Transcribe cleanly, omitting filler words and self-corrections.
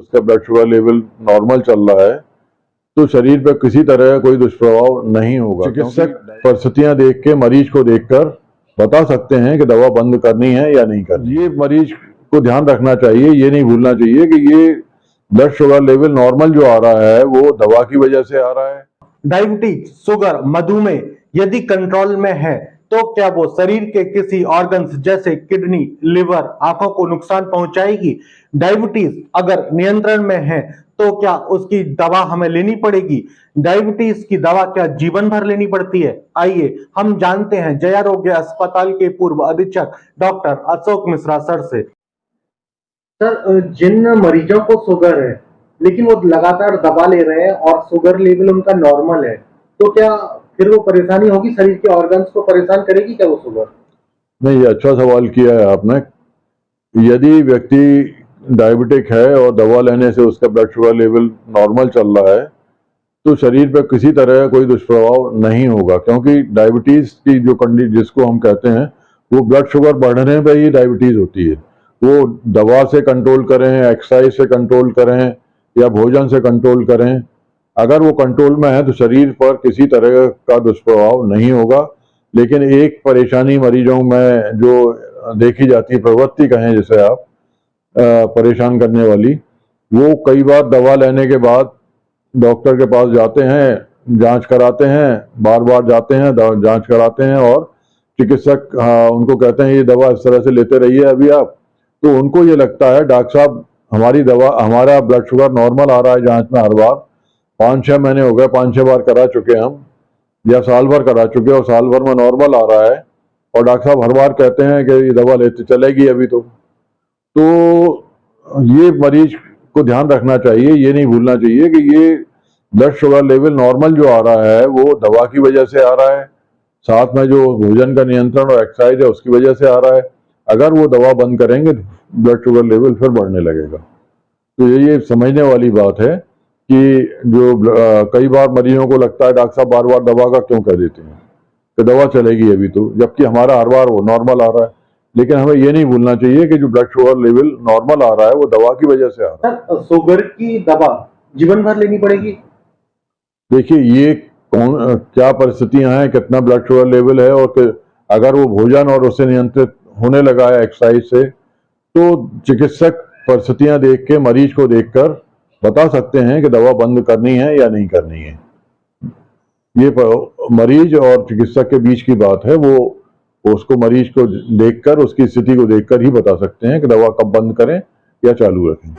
उसका blood sugar level normal चल रहा है तो शरीर पर किसी तरह का कोई दुष्प्रभाव नहीं होगा। चिकित्सक परिस्थितियां देख के, मरीज को देखकर बता सकते हैं कि दवा बंद करनी है या नहीं करनी। ये मरीज को ध्यान रखना चाहिए, ये नहीं भूलना चाहिए कि ये ब्लड शुगर लेवल नॉर्मल जो आ रहा है वो दवा की वजह से आ रहा है। डायबिटीज, शुगर, मधुमेह यदि कंट्रोल में है तो क्या वो शरीर के किसी ऑर्गन्स जैसे किडनी, लिवर, आंखों को नुकसान पहुंचाएगी? डायबिटीज अगर नियंत्रण में है तो क्या उसकी दवा हमें लेनी पड़ेगी? डायबिटीज की दवा क्या जीवन भर लेनी पड़ती है? आइए हम जानते हैं जय आरोग्य अस्पताल के पूर्व अधीक्षक डॉक्टर अशोक मिश्रा सर से। सर, जिन मरीजों को शुगर है लेकिन वो लगातार दवा ले रहे हैं और शुगर लेवल उनका नॉर्मल है, तो क्या फिर वो परेशानी होगी, शरीर के ऑर्गन्स को परेशान करेगी क्या वो शुगर? नहीं, अच्छा सवाल किया है आपने। यदि व्यक्ति डायबिटिक है और दवा लेने से उसका ब्लड शुगर लेवल नॉर्मल चल रहा है तो शरीर पर किसी तरह का कोई दुष्प्रभाव नहीं होगा, क्योंकि डायबिटीज की जो कंडीशन जिसको हम कहते हैं वो ब्लड शुगर बढ़ने पर ही डायबिटीज होती है। वो दवा से कंट्रोल करें, एक्सरसाइज से कंट्रोल करें या भोजन से कंट्रोल करें, अगर वो कंट्रोल में है तो शरीर पर किसी तरह का दुष्प्रभाव नहीं होगा। लेकिन एक परेशानी मरीजों में जो देखी जाती है, प्रवृत्ति कहें जिसे आप, परेशान करने वाली, वो कई बार दवा लेने के बाद डॉक्टर के पास जाते हैं, जांच कराते हैं, बार बार जाते हैं, जांच कराते हैं और चिकित्सक उनको कहते हैं ये दवा इस तरह से लेते रहिए अभी आप, तो उनको ये लगता है डॉक्टर साहब हमारी दवा, हमारा ब्लड शुगर नॉर्मल आ रहा है जांच में हर बार, 5-6 महीने हो गए, 5-6 बार करा चुके हम या साल भर करा चुके और साल भर में नॉर्मल आ रहा है और डॉक्टर साहब हर बार कहते हैं कि ये दवा लेते चलेगी अभी तो ये मरीज को ध्यान रखना चाहिए, ये नहीं भूलना चाहिए कि ये ब्लड शुगर लेवल नॉर्मल जो आ रहा है वो दवा की वजह से आ रहा है, साथ में जो भोजन का नियंत्रण और एक्सरसाइज है उसकी वजह से आ रहा है। अगर वो दवा बंद करेंगे तो ब्लड शुगर लेवल फिर बढ़ने लगेगा। तो ये समझने वाली बात है कि जो कई बार मरीजों को लगता है डॉक्टर साहब बार बार दवा का क्यों कह देते हैं कि दवा चलेगी अभी तो, जबकि हमारा हर बार वो नॉर्मल आ रहा है। लेकिन हमें ये नहीं भूलना चाहिए कि जो ब्लड शुगर लेवल नॉर्मल आ रहा है वो दवा की वजह से आ रहा है। शुगर की दवा जीवन भर लेनी पड़ेगी? देखिए, ये कौन क्या परिस्थितियां हैं, कितना ब्लड शुगर लेवल है और अगर वो भोजन और उससे नियंत्रित होने लगा है एक्सरसाइज से, तो चिकित्सक परिस्थितियां देख के, मरीज को देखकर बता सकते हैं कि दवा बंद करनी है या नहीं करनी है। ये मरीज और चिकित्सक के बीच की बात है, वो उसको मरीज को देखकर, उसकी स्थिति को देखकर ही बता सकते हैं कि दवा कब बंद करें या चालू रखें।